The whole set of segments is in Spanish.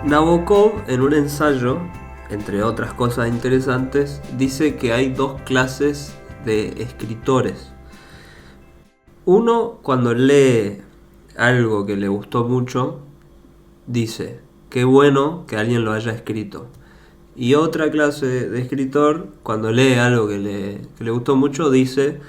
Nabokov, en un ensayo, entre otras cosas interesantes, dice que hay dos clases de escritores. Uno, cuando lee algo que le gustó mucho, dice, qué bueno que alguien lo haya escrito. Y otra clase de escritor, cuando lee algo que le gustó mucho, dice,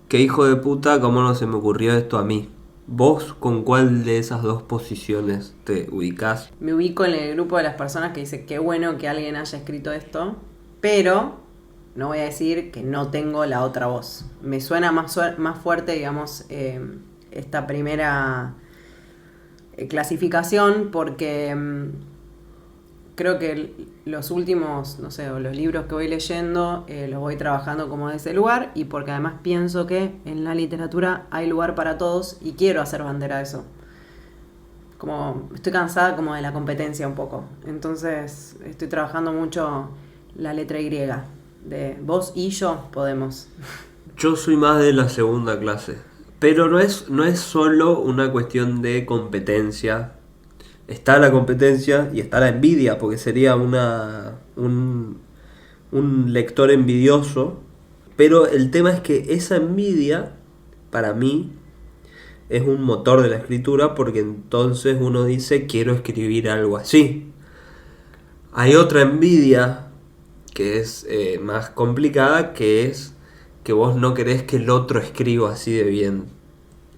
qué hijo de puta, cómo no se me ocurrió esto a mí. ¿Vos con cuál de esas dos posiciones te ubicás? Me ubico en el grupo de las personas que dice qué bueno que alguien haya escrito esto, pero no voy a decir que no tengo la otra voz. Me suena más fuerte, digamos, esta primera clasificación, porque creo que los últimos, no sé, los libros que voy leyendo los voy trabajando como de ese lugar, y porque además pienso que en la literatura hay lugar para todos y quiero hacer bandera de eso. Como estoy cansada como de la competencia un poco, entonces estoy trabajando mucho la letra Y, de vos y yo podemos. Yo soy más de la segunda clase, pero no es solo una cuestión de competencia. Está la competencia y está la envidia, porque sería un lector envidioso. Pero el tema es que esa envidia, para mí, es un motor de la escritura, porque entonces uno dice, quiero escribir algo así. Hay otra envidia que es más complicada, que es que vos no querés que el otro escriba así de bien.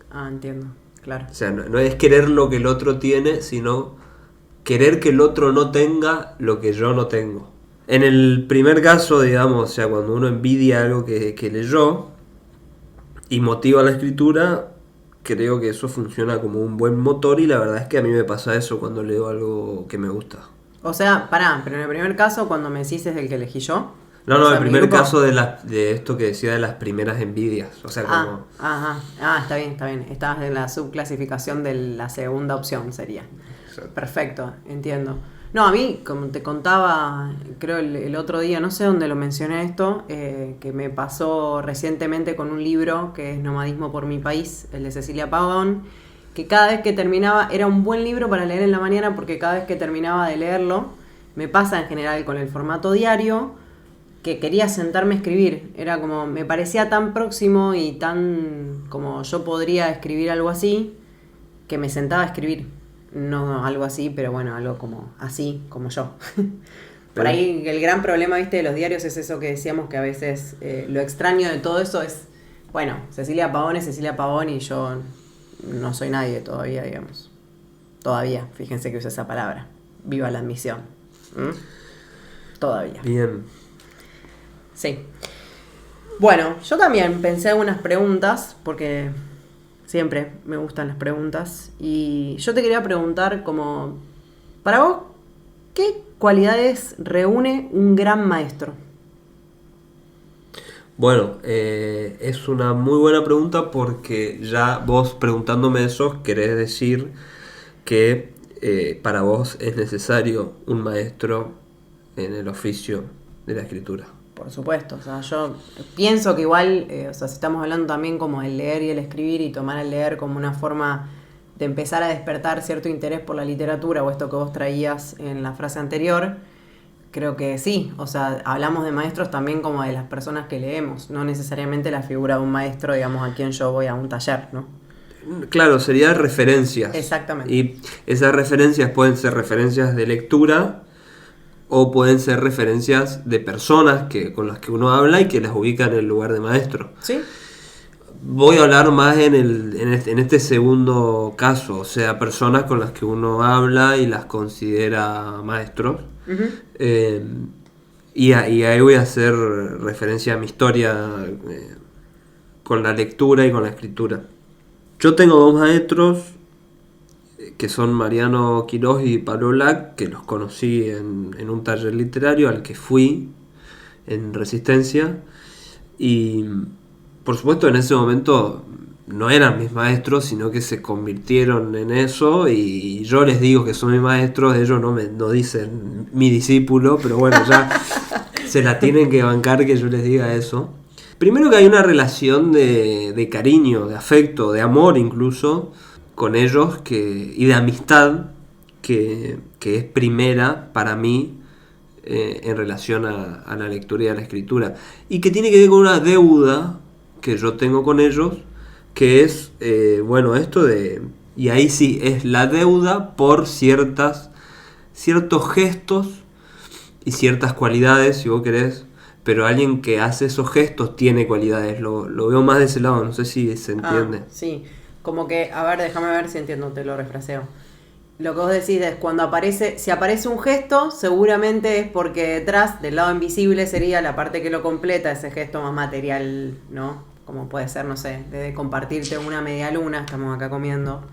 Ah, entiendo. Claro. O sea, no es querer lo que el otro tiene, sino querer que el otro no tenga lo que yo no tengo. En el primer caso, digamos, o sea, cuando uno envidia algo que leyó y motiva la escritura, creo que eso funciona como un buen motor, y la verdad es que a mí me pasa eso cuando leo algo que me gusta. O sea, pero en el primer caso, cuando me decís es el que elegí yo. No, O sea, el primer grupo... caso de esto que decía de las primeras envidias. O sea, como... Está bien. Estabas en la subclasificación de la segunda opción, sería. Exacto. Perfecto, entiendo. No, a mí, como te contaba, creo el otro día, no sé dónde lo mencioné esto, que me pasó recientemente con un libro que es Nomadismo por mi país, el de Cecilia Pavón, que cada vez que terminaba, era un buen libro para leer en la mañana, porque cada vez que terminaba de leerlo, me pasa en general con el formato diario, que quería sentarme a escribir. Era como, me parecía tan próximo y tan como yo podría escribir algo así, que me sentaba a escribir. No algo así, pero bueno, algo como así, como yo. Por ahí el gran problema, viste, de los diarios es eso que decíamos, que a veces lo extraño de todo eso es, bueno, Cecilia Pavón es Cecilia Pavón y yo no soy nadie todavía, digamos. Todavía, fíjense que usa esa palabra. Viva la admisión. Todavía. Bien. Sí. Bueno, yo también pensé algunas preguntas, porque siempre me gustan las preguntas. Y yo te quería preguntar como, para vos, ¿qué cualidades reúne un gran maestro? Bueno, es una muy buena pregunta, porque ya vos preguntándome eso querés decir que para vos es necesario un maestro en el oficio de la escritura. Por supuesto, o sea, yo pienso que igual, o sea, si estamos hablando también como el leer y el escribir, y tomar el leer como una forma de empezar a despertar cierto interés por la literatura, o esto que vos traías en la frase anterior, creo que sí, o sea, hablamos de maestros también como de las personas que leemos, no necesariamente la figura de un maestro, digamos, a quien yo voy a un taller, ¿no? Claro, serían referencias. Exactamente. Y esas referencias pueden ser referencias de lectura, o pueden ser referencias de personas con las que uno habla y que las ubica en el lugar de maestro. ¿Sí? Voy a hablar más en este segundo caso, o sea, personas con las que uno habla y las considera maestros. Uh-huh. Y ahí voy a hacer referencia a mi historia con la lectura y con la escritura. Yo tengo dos maestros que son Mariano Quirós y Pablo Black, que los conocí en un taller literario al que fui en Resistencia, y por supuesto en ese momento no eran mis maestros, sino que se convirtieron en eso, y yo les digo que son mis maestros, ellos no dicen mi discípulo, pero bueno, ya se la tienen que bancar que yo les diga eso. Primero que hay una relación de cariño, de afecto, de amor incluso, con ellos y de amistad que es primera para mí en relación a la lectura y a la escritura. Y que tiene que ver con una deuda que yo tengo con ellos, que es, esto de... Y ahí sí, es la deuda por ciertos gestos y ciertas cualidades, si vos querés, pero alguien que hace esos gestos tiene cualidades, lo veo más de ese lado, no sé si se entiende. Sí, como que, a ver, déjame ver si entiendo, te lo refraseo. Lo que vos decís es si aparece un gesto, seguramente es porque detrás, del lado invisible, sería la parte que lo completa, ese gesto más material, ¿no? Como puede ser, no sé, de compartirte una media luna, estamos acá comiendo,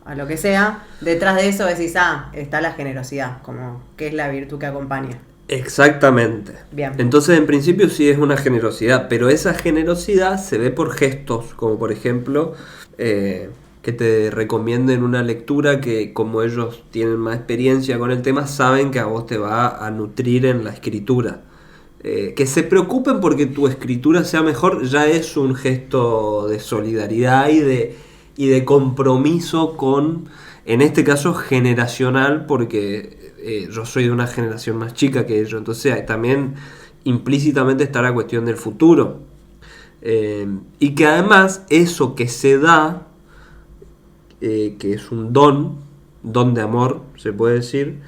a lo que sea. Detrás de eso decís, está la generosidad, como que es la virtud que acompaña. Exactamente. Bien. Entonces, en principio sí es una generosidad, pero esa generosidad se ve por gestos, como por ejemplo, que te recomienden una lectura que, como ellos tienen más experiencia con el tema, saben que a vos te va a nutrir en la escritura. Que se preocupen porque tu escritura sea mejor ya es un gesto de solidaridad y de compromiso con, en este caso, generacional, porque yo soy de una generación más chica que ellos, entonces también implícitamente está la cuestión del futuro. Y que además eso que se da, que es un don de amor, se puede decir,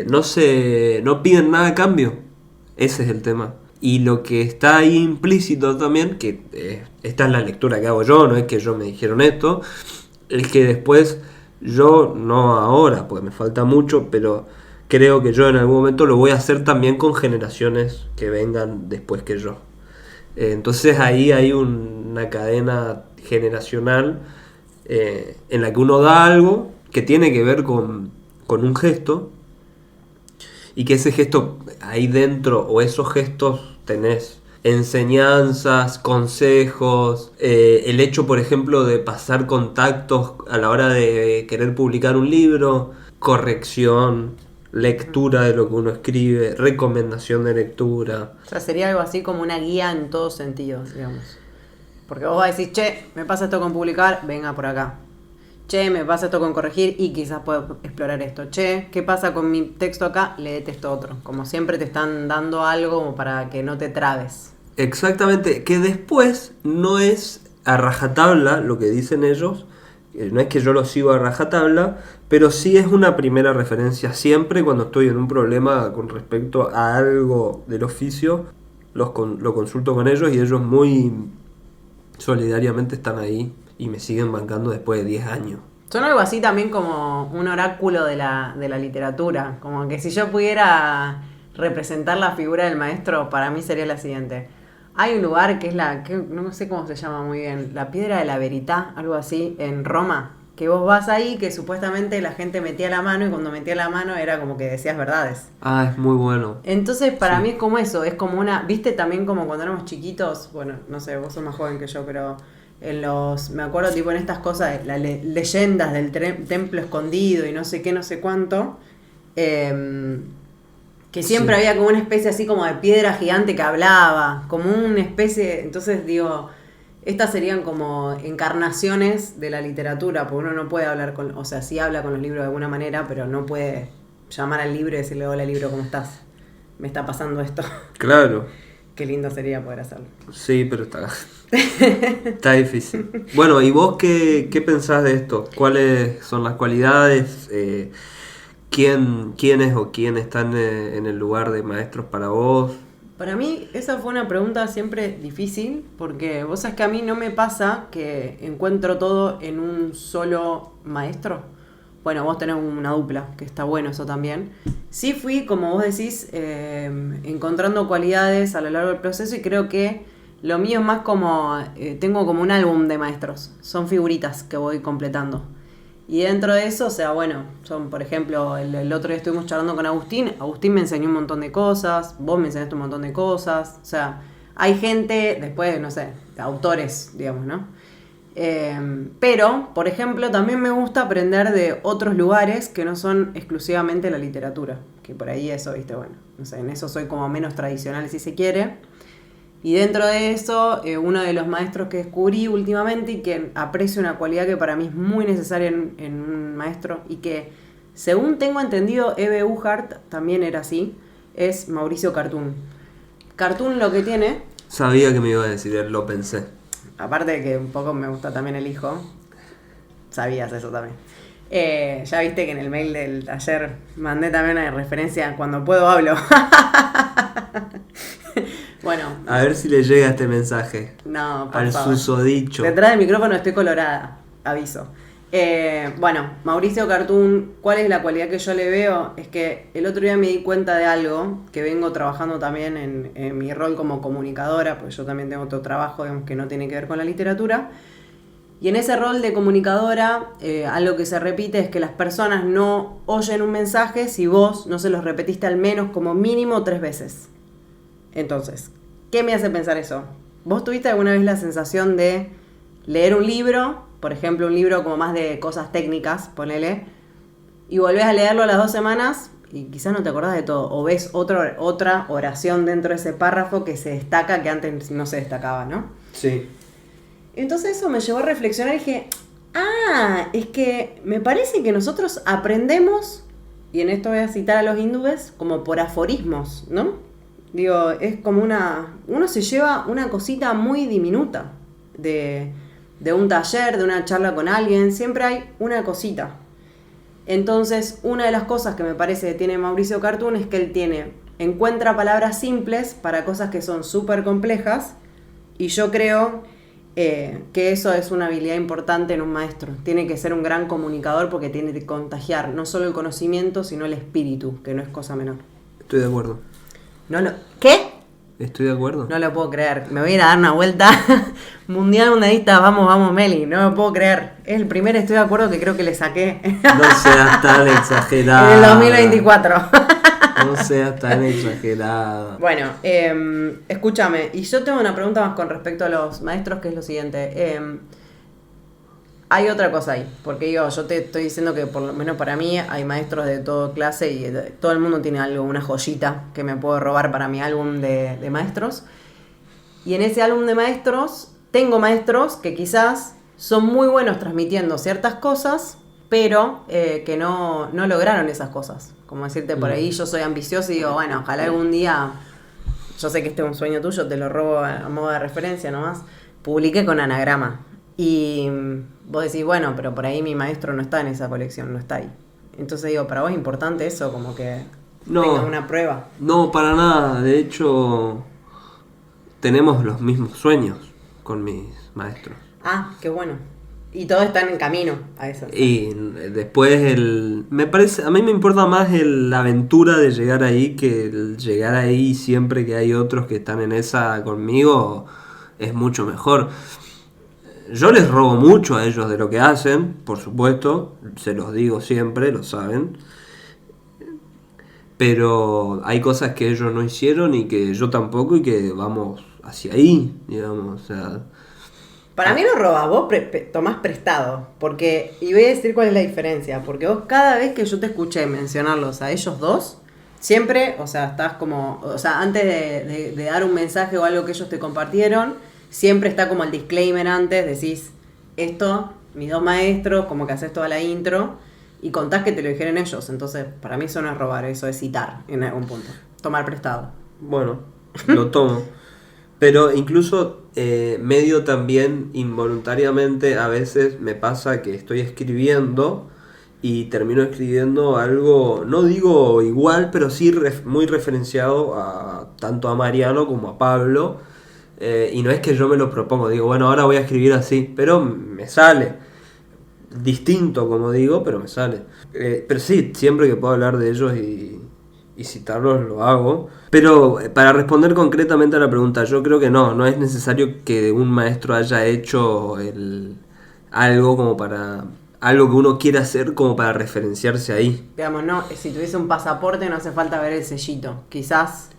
no piden nada a cambio. Ese es el tema. Y lo que está ahí implícito también, que esta es la lectura que hago yo, no es que yo me dijeron esto, es que después yo, no ahora, porque me falta mucho, pero creo que yo en algún momento lo voy a hacer también con generaciones que vengan después que yo. Entonces ahí hay una cadena generacional en la que uno da algo que tiene que ver con un gesto, y que ese gesto ahí dentro, o esos gestos, tenés enseñanzas, consejos, el hecho, por ejemplo, de pasar contactos a la hora de querer publicar un libro, corrección, lectura de lo que uno escribe, recomendación de lectura. O sea, sería algo así como una guía en todos sentidos, digamos. Porque vos vas a decir, che, me pasa esto con publicar, venga por acá. Che, me pasa esto con corregir y quizás puedo explorar esto. Che, ¿qué pasa con mi texto acá? Léete esto otro. Como siempre te están dando algo para que no te trabes. Exactamente, que después no es a rajatabla lo que dicen ellos, no es que yo lo sigo a rajatabla, pero sí es una primera referencia siempre cuando estoy en un problema con respecto a algo del oficio, lo consulto con ellos y ellos muy solidariamente están ahí y me siguen bancando después de 10 años. Son algo así también como un oráculo de la literatura, como que si yo pudiera representar la figura del maestro, para mí sería la siguiente. Hay un lugar que es no sé cómo se llama muy bien, la Piedra de la Verità, algo así, en Roma, que vos vas ahí, que supuestamente la gente metía la mano y cuando metía la mano era como que decías verdades. Ah, es muy bueno. Entonces para mí es como eso, es como viste también como cuando éramos chiquitos, bueno, no sé, vos sos más joven que yo, pero me acuerdo tipo en estas cosas, las leyendas del templo escondido y no sé qué, no sé cuánto, que siempre había como una especie así como de piedra gigante que hablaba, como una especie, entonces digo, estas serían como encarnaciones de la literatura, porque uno no puede hablar o sea, sí habla con los libros de alguna manera, pero no puede llamar al libro y decirle, hola libro, ¿cómo estás? Me está pasando esto. Claro. Qué lindo sería poder hacerlo. Sí, pero está difícil. Bueno, ¿y vos qué pensás de esto? ¿Cuáles son las cualidades? ¿Quiénes o quién están en el lugar de maestros para vos? Para mí esa fue una pregunta siempre difícil, porque vos sabés que a mí no me pasa que encuentro todo en un solo maestro. Bueno, vos tenés una dupla, que está bueno eso también. Sí fui, como vos decís, encontrando cualidades a lo largo del proceso y creo que lo mío es más como, tengo como un álbum de maestros, son figuritas que voy completando. Y dentro de eso, o sea, bueno, son, por ejemplo, el otro día estuvimos charlando con Agustín me enseñó un montón de cosas, vos me enseñaste un montón de cosas, o sea, hay gente, después, no sé, autores, digamos, ¿no? Pero, por ejemplo, también me gusta aprender de otros lugares que no son exclusivamente la literatura. Que por ahí eso, viste, bueno, no sé, en eso soy como menos tradicional si se quiere. Y dentro de eso, uno de los maestros que descubrí últimamente y que aprecio una cualidad que para mí es muy necesaria en un maestro y que, según tengo entendido, Eve Uhart también era así, es Mauricio Cartún. Cartún lo que tiene... Sabía que me iba a decir, lo pensé. Aparte de que un poco me gusta también el hijo, sabías eso también. Ya viste que en el mail del taller mandé también una referencia, cuando puedo hablo. Bueno. A ver si le llega este mensaje. No, por al favor. susodicho. Detrás del micrófono estoy colorada, aviso. Bueno, Mauricio Cartún, ¿cuál es la cualidad que yo le veo? Es que el otro día me di cuenta de algo que vengo trabajando también en mi rol como comunicadora, porque yo también tengo otro trabajo, digamos, que no tiene que ver con la literatura. Y en ese rol de comunicadora, algo que se repite es que las personas no oyen un mensaje si vos no se los repetiste al menos como mínimo 3 veces. Entonces, ¿qué me hace pensar eso? ¿Vos tuviste alguna vez la sensación de leer un libro, por ejemplo, un libro como más de cosas técnicas, ponele, y volvés a leerlo a las 2 semanas y quizás no te acordás de todo, o ves otra oración dentro de ese párrafo que se destaca que antes no se destacaba, ¿no? Sí. Entonces eso me llevó a reflexionar y dije, es que me parece que nosotros aprendemos, y en esto voy a citar a los hindúes, como por aforismos, ¿no? Digo, es como uno se lleva una cosita muy diminuta de un taller, de una charla con alguien, siempre hay una cosita. Entonces, una de las cosas que me parece que tiene Mauricio Cartún es que él encuentra palabras simples para cosas que son súper complejas, y yo creo que eso es una habilidad importante en un maestro. Tiene que ser un gran comunicador porque tiene que contagiar no solo el conocimiento, sino el espíritu, que no es cosa menor. Estoy de acuerdo. ¿Qué? Estoy de acuerdo. No lo puedo creer. Me voy a ir a dar una vuelta. Mundial mundialista, vamos, Meli. No me puedo creer. Es el primer estoy de acuerdo que creo que le saqué. No seas tan exagerada. En el 2024. No seas tan exagerada. Bueno, escúchame. Y yo tengo una pregunta más con respecto a los maestros, que es lo siguiente. Hay otra cosa ahí, porque yo te estoy diciendo que por lo menos para mí hay maestros de toda clase y todo el mundo tiene algo, una joyita que me puedo robar para mi álbum de maestros. Y en ese álbum de maestros tengo maestros que quizás son muy buenos transmitiendo ciertas cosas, pero que no lograron esas cosas. Como decirte, por ahí yo soy ambicioso y digo, bueno, ojalá algún día, yo sé que este es un sueño tuyo, te lo robo a modo de referencia nomás, publiqué con anagrama. Y vos decís, bueno, pero por ahí mi maestro no está en esa colección, no está ahí. Entonces digo, ¿para vos es importante eso? Como que tenga una prueba. No, para nada. De hecho, tenemos los mismos sueños con mis maestros. Qué bueno. Y todos están en camino a eso. Y después me parece, a mí me importa más la aventura de llegar ahí que el llegar ahí siempre que hay otros que están en esa conmigo es mucho mejor. Yo les robo mucho a ellos de lo que hacen, por supuesto, se los digo siempre, lo saben. Pero hay cosas que ellos no hicieron y que yo tampoco y que vamos hacia ahí, digamos, o sea... Para mí no robás, vos tomás prestado, porque, y voy a decir cuál es la diferencia, porque vos cada vez que yo te escuché mencionarlos a ellos dos, siempre, o sea, estás como, o sea, antes de dar un mensaje o algo que ellos te compartieron, siempre está como el disclaimer antes, decís, esto, mis 2 maestros, como que haces toda la intro, y contás que te lo dijeron ellos, entonces para mí eso no es robar, eso es citar en algún punto, tomar prestado. Bueno, lo tomo. Pero incluso medio también involuntariamente a veces me pasa que estoy escribiendo y termino escribiendo algo, no digo igual, pero sí muy referenciado tanto a Mariano como a Pablo. Y no es que yo me lo propongo, digo, bueno, ahora voy a escribir así, pero me sale. Distinto, como digo, pero me sale. Pero sí, siempre que puedo hablar de ellos y citarlos lo hago. Pero para responder concretamente a la pregunta, yo creo que no es necesario que un maestro haya hecho algo como para... algo que uno quiera hacer como para referenciarse ahí. Digamos, no, si tuviese un pasaporte no hace falta ver el sellito. Quizás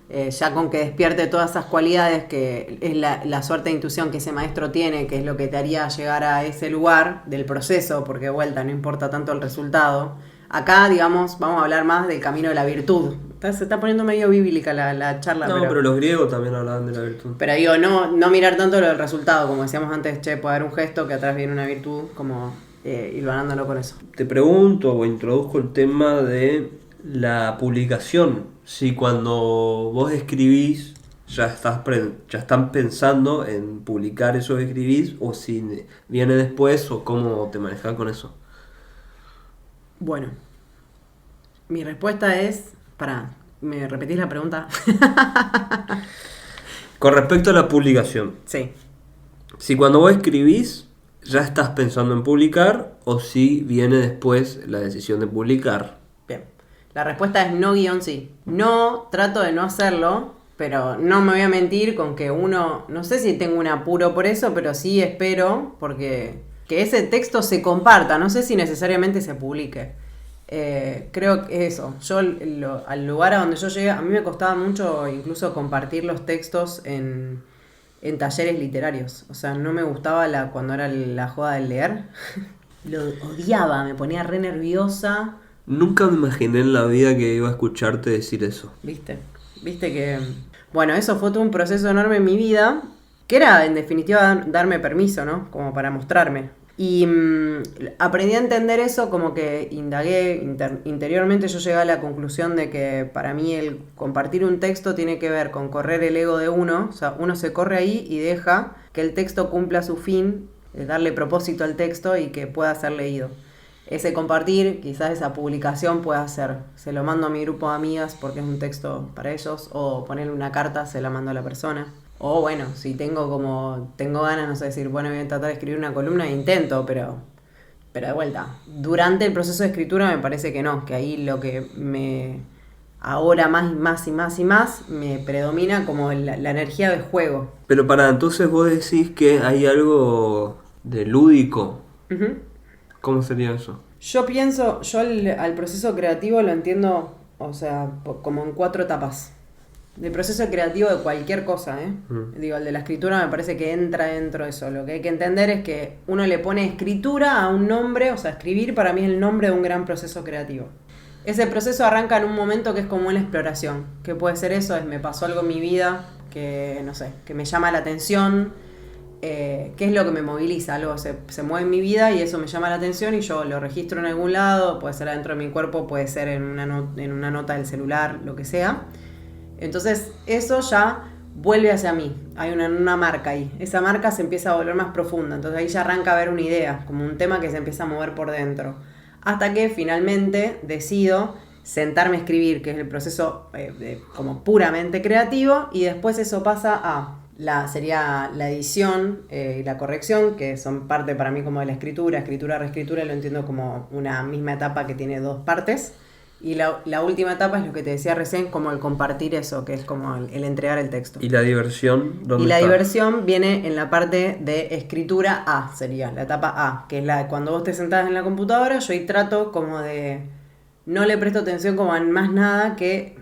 Ya con que despierte todas esas cualidades que es la suerte de intuición que ese maestro tiene, que es lo que te haría llegar a ese lugar del proceso, porque de vuelta no importa tanto el resultado. Acá, digamos, vamos a hablar más del camino de la virtud. Se está poniendo medio bíblica la charla. No, pero los griegos también hablaban de la virtud. Pero digo, no mirar tanto lo del resultado, como decíamos antes, puede haber un gesto que atrás viene una virtud, como ir ganándolo con eso. Te pregunto o introduzco el tema de la publicación. Si cuando vos escribís ya están pensando en publicar eso que escribís, o si viene después, o cómo te manejas con eso. Bueno, mi respuesta es... ¿me repetís la pregunta? Con respecto a la publicación. Sí. Si cuando vos escribís ya estás pensando en publicar, o si viene después la decisión de publicar. Bien. La respuesta es no guión sí. No, trato de no hacerlo, pero no me voy a mentir con que no sé si tengo un apuro por eso, pero sí espero porque que ese texto se comparta, no sé si necesariamente se publique. Creo que eso, al lugar a donde yo llegué, a mí me costaba mucho incluso compartir los textos en talleres literarios. O sea, no me gustaba cuando era la joda del leer. Lo odiaba, me ponía re nerviosa. Nunca me imaginé en la vida que iba a escucharte decir eso. Viste que... Bueno, eso fue todo un proceso enorme en mi vida, que era en definitiva darme permiso, ¿no? Como para mostrarme. Y aprendí a entender eso, como que indagué interiormente. Yo llegué a la conclusión de que para mí el compartir un texto tiene que ver con correr el ego de uno. O sea, uno se corre ahí y deja que el texto cumpla su fin, darle propósito al texto y que pueda ser leído. Ese compartir, quizás esa publicación pueda ser, se lo mando a mi grupo de amigas porque es un texto para ellos, o ponerle una carta, se la mando a la persona. O bueno, si tengo ganas, no sé, decir, bueno, voy a tratar de escribir una columna, intento, pero de vuelta. Durante el proceso de escritura me parece que no, que ahí lo que ahora más y más me predomina como la energía de juego. Pero entonces vos decís que hay algo de lúdico. Uh-huh. ¿Cómo sería eso? Yo pienso, al proceso creativo lo entiendo, o sea, como en 4 etapas. Del proceso creativo de cualquier cosa, Digo, el de la escritura me parece que entra dentro de eso. Lo que hay que entender es que uno le pone escritura a un nombre, o sea, escribir para mí es el nombre de un gran proceso creativo. Ese proceso arranca en un momento que es como una exploración. ¿Qué puede ser eso? Me pasó algo en mi vida que, no sé, que me llama la atención. ¿Qué es lo que me moviliza? Algo se mueve en mi vida y eso me llama la atención y yo lo registro en algún lado, puede ser adentro de mi cuerpo, puede ser en una nota del celular, lo que sea. Entonces eso ya vuelve hacia mí, hay una marca ahí, esa marca se empieza a volver más profunda, entonces ahí ya arranca a haber una idea, como un tema que se empieza a mover por dentro, hasta que finalmente decido sentarme a escribir, que es el proceso como puramente creativo, y después eso pasa a sería la edición y la corrección, que son parte para mí como de la escritura, reescritura, lo entiendo como una misma etapa que tiene 2 partes. Y la última etapa es lo que te decía recién, como el compartir eso, que es como el entregar el texto. ¿Y la diversión dónde está? Diversión viene en la parte de escritura A, sería la etapa A, que es la de cuando vos te sentás en la computadora, yo ahí trato como de... No le presto atención como a más nada que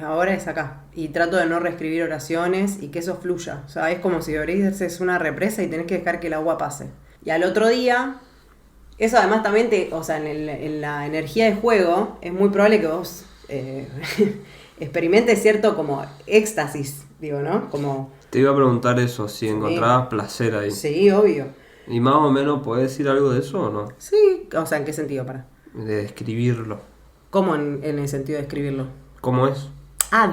ahora es acá. Y trato de no reescribir oraciones y que eso fluya. O sea, es como si abrieses una represa y tenés que dejar que el agua pase. Y al otro día... Eso además también en la energía de juego es muy probable que vos experimentes cierto como éxtasis, digo, ¿no? Como... Te iba a preguntar eso, si encontrabas placer ahí. Sí, obvio. ¿Y más o menos podés decir algo de eso o no? Sí, o sea, ¿en qué sentido? De describirlo. ¿Cómo en el sentido de escribirlo? ¿Cómo es?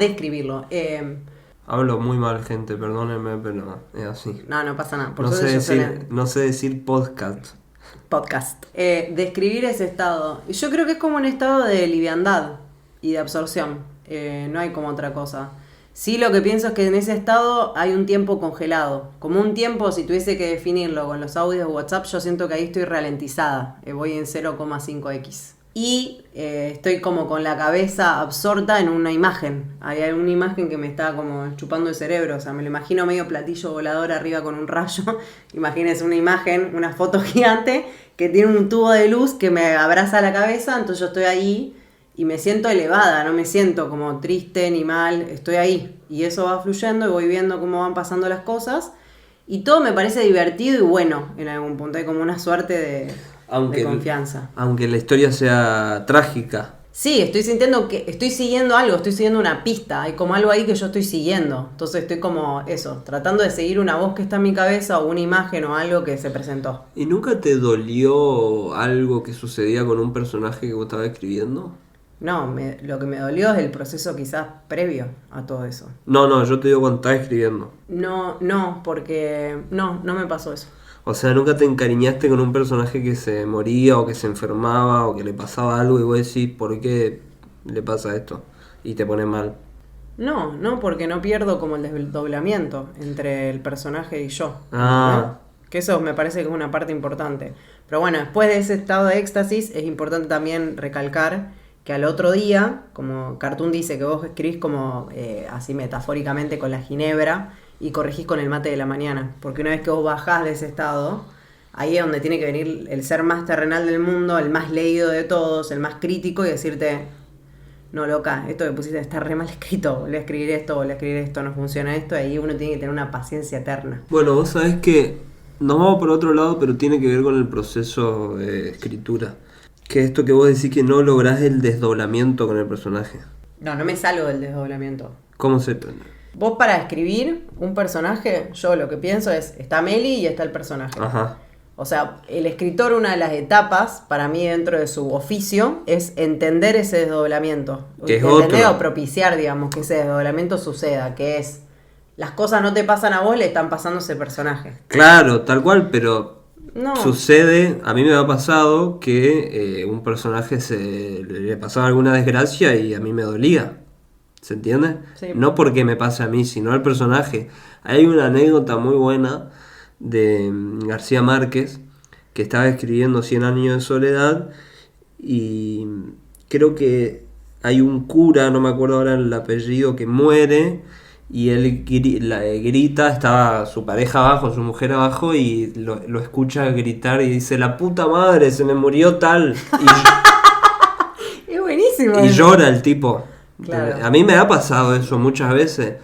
Describirlo. Hablo muy mal, gente, perdónenme, pero es así. No pasa nada. No sé decir podcast. Describir ese estado. Yo creo que es como un estado de liviandad y de absorción. No hay como otra cosa. Sí, lo que pienso es que en ese estado hay un tiempo congelado. Como un tiempo, si tuviese que definirlo con los audios de WhatsApp, yo siento que ahí estoy ralentizada. Voy en 0,5x. Y estoy como con la cabeza absorta en una imagen. Hay una imagen que me está como chupando el cerebro. O sea, me lo imagino medio platillo volador arriba con un rayo. Imagínense una imagen, una foto gigante que tiene un tubo de luz que me abraza la cabeza. Entonces yo estoy ahí y me siento elevada, no me siento como triste ni mal, estoy ahí. Y eso va fluyendo y voy viendo cómo van pasando las cosas. Y todo me parece divertido y bueno en algún punto. Hay como una suerte de confianza. Aunque la historia sea trágica. Sí, estoy sintiendo que estoy siguiendo algo, estoy siguiendo una pista. Hay como algo ahí que yo estoy siguiendo. Entonces estoy como eso, tratando de seguir una voz que está en mi cabeza o una imagen o algo que se presentó. ¿Y nunca te dolió algo que sucedía con un personaje que vos estabas escribiendo? No, lo que me dolió es el proceso quizás previo a todo eso. No, yo te digo cuando estás escribiendo. No, porque no me pasó eso. O sea, nunca te encariñaste con un personaje que se moría o que se enfermaba o que le pasaba algo y vos decís, ¿por qué le pasa esto? Y te pone mal. No, porque no pierdo como el desdoblamiento entre el personaje y yo. Ah. ¿No? Que eso me parece que es una parte importante. Pero bueno, después de ese estado de éxtasis es importante también recalcar que al otro día, como Cartoon dice que vos escribís como así metafóricamente con la ginebra y corregís con el mate de la mañana, porque una vez que vos bajás de ese estado, ahí es donde tiene que venir el ser más terrenal del mundo, el más leído de todos, el más crítico y decirte, no loca, esto que pusiste está re mal escrito, volví a escribir esto, no funciona esto, y ahí uno tiene que tener una paciencia eterna. Bueno, vos sabés que nos vamos por otro lado, pero tiene que ver con el proceso de escritura. Que esto que vos decís que no lográs el desdoblamiento con el personaje. No me salgo del desdoblamiento. ¿Cómo se...? Vos para escribir un personaje, yo lo que pienso es, está Meli y está el personaje. Ajá. O sea, el escritor, una de las etapas, para mí dentro de su oficio, es entender ese desdoblamiento. Que es entender otro. o propiciar, digamos, que ese desdoblamiento suceda, que es, las cosas no te pasan a vos, le están pasando a ese personaje. Claro, tal cual, pero No. sucede, a mí me ha pasado que un personaje le pasaba alguna desgracia y a mí me dolía. ¿Se entiende? Sí. No porque me pase a mí, sino al personaje. Hay una anécdota muy buena de García Márquez, que estaba escribiendo 100 años de soledad, y creo que hay un cura, no me acuerdo ahora el apellido, que muere, y él grita, estaba su pareja abajo, su mujer abajo, y lo escucha gritar y dice, la puta madre, se me murió tal. Es buenísimo. Y llora el tipo. Claro. A mí me ha pasado eso muchas veces,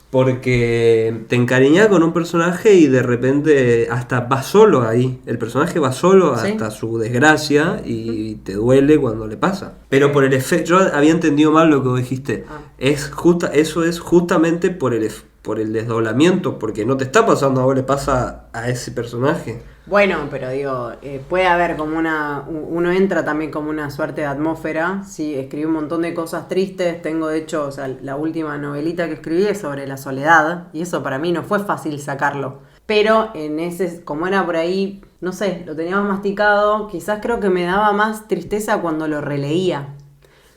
porque te encariñas con un personaje y de repente hasta va solo ahí. El personaje va solo hasta su desgracia y te duele cuando le pasa. Pero por el efecto, yo había entendido mal lo que vos dijiste. Eso es justamente por el desdoblamiento, porque no te está pasando a vos, le pasa a ese personaje. Bueno, pero digo, puede haber como uno entra también como una suerte de atmósfera. Sí, escribí un montón de cosas tristes. Tengo, de hecho, o sea, la última novelita que escribí es sobre la soledad. Y eso para mí no fue fácil sacarlo. Pero en ese, como era por ahí, no sé, lo tenía más masticado. Quizás creo que me daba más tristeza cuando lo releía.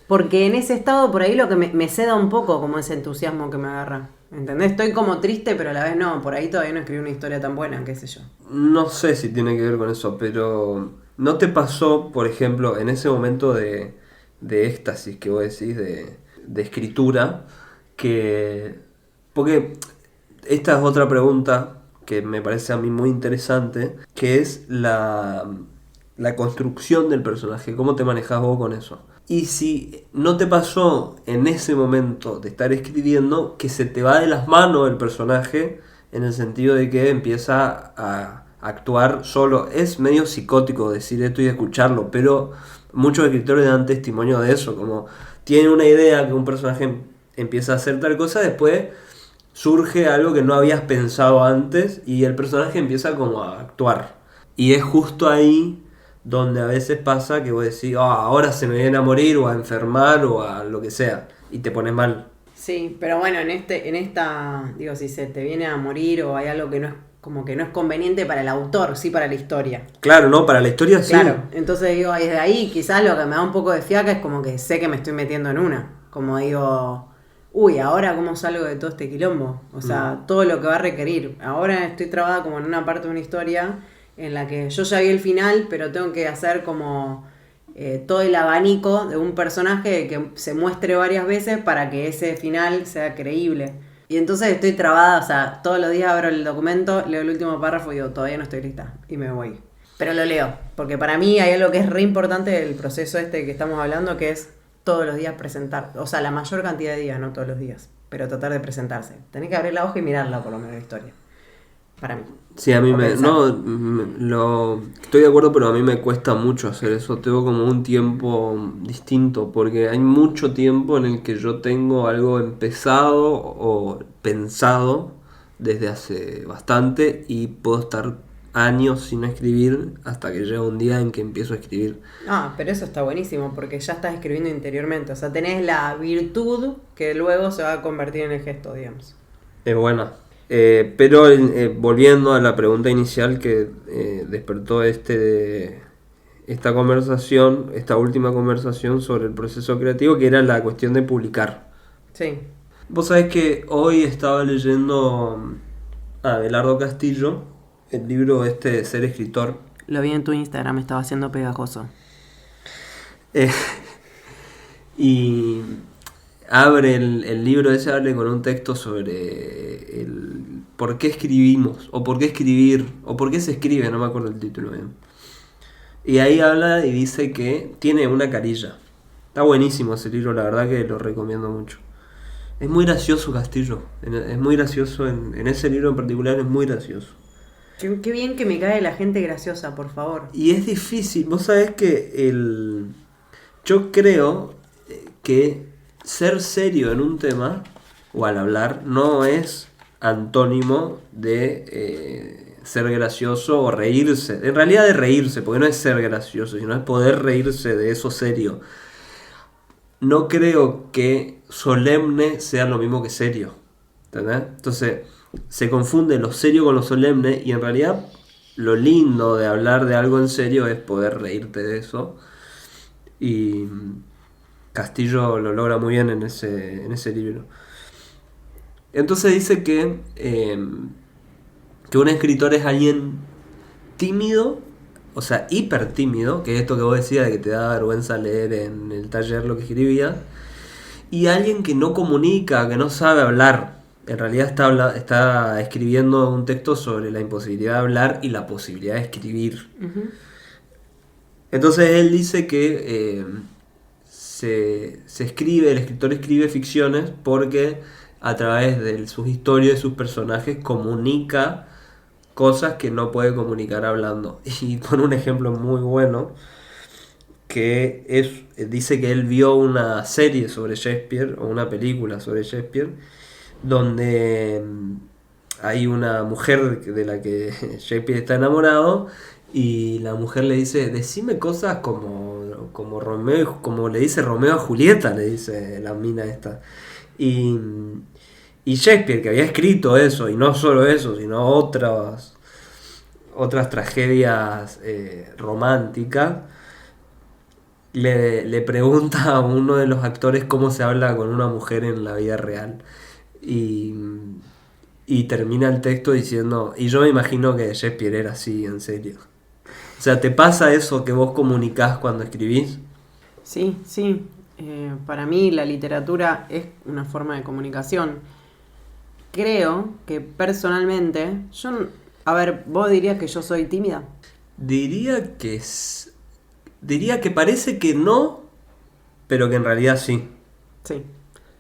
Porque en ese estado por ahí lo que me ceda un poco como ese entusiasmo que me agarra. ¿Entendés? Estoy como triste, pero a la vez no. Por ahí todavía no escribí una historia tan buena, qué sé yo. No sé si tiene que ver con eso, pero ¿no te pasó, por ejemplo, en ese momento de éxtasis que vos decís, de escritura, que... Porque esta es otra pregunta que me parece a mí muy interesante, que es la construcción del personaje. ¿Cómo te manejás vos con eso? Y si no te pasó en ese momento de estar escribiendo que se te va de las manos el personaje, en el sentido de que empieza a actuar solo. Es medio psicótico decir esto y escucharlo, pero muchos escritores dan testimonio de eso, como tienen una idea que un personaje empieza a hacer tal cosa, después surge algo que no habías pensado antes y el personaje empieza como a actuar. Y es justo ahí donde a veces pasa que vos decís, ahora se me viene a morir o a enfermar o a lo que sea, y te pones mal. Sí, pero bueno, en esta, digo, si se te viene a morir o hay algo que no es, como que no es conveniente para el autor, sí para la historia. Claro, no, para la historia sí. Claro, entonces digo, desde ahí quizás lo que me da un poco de fiaca es como que sé que me estoy metiendo en una. Como digo, ahora cómo salgo de todo este quilombo. O sea, todo lo que va a requerir. Ahora estoy trabada como en una parte de una historia en la que yo ya vi el final, pero tengo que hacer como todo el abanico de un personaje que se muestre varias veces para que ese final sea creíble. Y entonces estoy trabada, o sea, todos los días abro el documento, leo el último párrafo y digo, todavía no estoy lista, y me voy. Pero lo leo, porque para mí hay algo que es re importante del proceso este que estamos hablando, que es todos los días presentar, o sea, la mayor cantidad de días, no todos los días, pero tratar de presentarse. Tenés que abrir la hoja y mirarla por lo menos la historia. Para mí. Sí, a mí estoy de acuerdo, pero a mí me cuesta mucho hacer eso. Tengo como un tiempo distinto, porque hay mucho tiempo en el que yo tengo algo empezado o pensado desde hace bastante y puedo estar años sin escribir hasta que llega un día en que empiezo a escribir. Pero eso está buenísimo porque ya estás escribiendo interiormente, o sea, tenés la virtud que luego se va a convertir en el gesto, digamos. Es buena. Pero volviendo a la pregunta inicial que despertó esta conversación, esta última conversación sobre el proceso creativo, que era la cuestión de publicar. Sí. Vos sabés que hoy estaba leyendo a Abelardo Castillo, el libro de Ser Escritor. Lo vi en tu Instagram, estaba haciendo pegajoso. Y abre el libro ese, abre con un texto sobre el por qué escribimos, o por qué escribir, o por qué se escribe, no me acuerdo el título bien. Y ahí habla y dice que tiene una carilla. Está buenísimo ese libro, la verdad que lo recomiendo mucho. Es muy gracioso Castillo, es muy gracioso, en ese libro en particular es muy gracioso. Qué bien que me cae la gente graciosa, por favor. Y es difícil, vos sabés que yo creo que ser serio en un tema, o al hablar, no es antónimo de ser gracioso o reírse. En realidad de reírse, porque no es ser gracioso, sino es poder reírse de eso serio. No creo que solemne sea lo mismo que serio, ¿entendés? Entonces se confunde lo serio con lo solemne, y en realidad lo lindo de hablar de algo en serio es poder reírte de eso. Y Castillo lo logra muy bien en ese libro. Entonces dice que un escritor es alguien tímido, o sea, hiper tímido, que es esto que vos decías de que te da vergüenza leer en el taller lo que escribía, y alguien que no comunica, que no sabe hablar. En realidad está escribiendo un texto sobre la imposibilidad de hablar y la posibilidad de escribir. Uh-huh. Entonces él dice que se escribe, el escritor escribe ficciones porque a través de sus historias y sus personajes comunica cosas que no puede comunicar hablando. Y pone un ejemplo muy bueno, que dice que él vio una serie sobre Shakespeare, o una película sobre Shakespeare, donde hay una mujer de la que Shakespeare está enamorado, y la mujer le dice, decime cosas como Romeo, como le dice Romeo a Julieta, le dice la mina esta. Y Shakespeare, que había escrito eso, y no solo eso, sino otras tragedias románticas, le pregunta a uno de los actores cómo se habla con una mujer en la vida real. Y termina el texto diciendo, y yo me imagino que Shakespeare era así, en serio. O sea, ¿te pasa eso que vos comunicás cuando escribís? Sí. Para mí la literatura es una forma de comunicación. Creo que personalmente, ¿vos dirías que yo soy tímida? Diría que parece que no, pero que en realidad sí. Sí.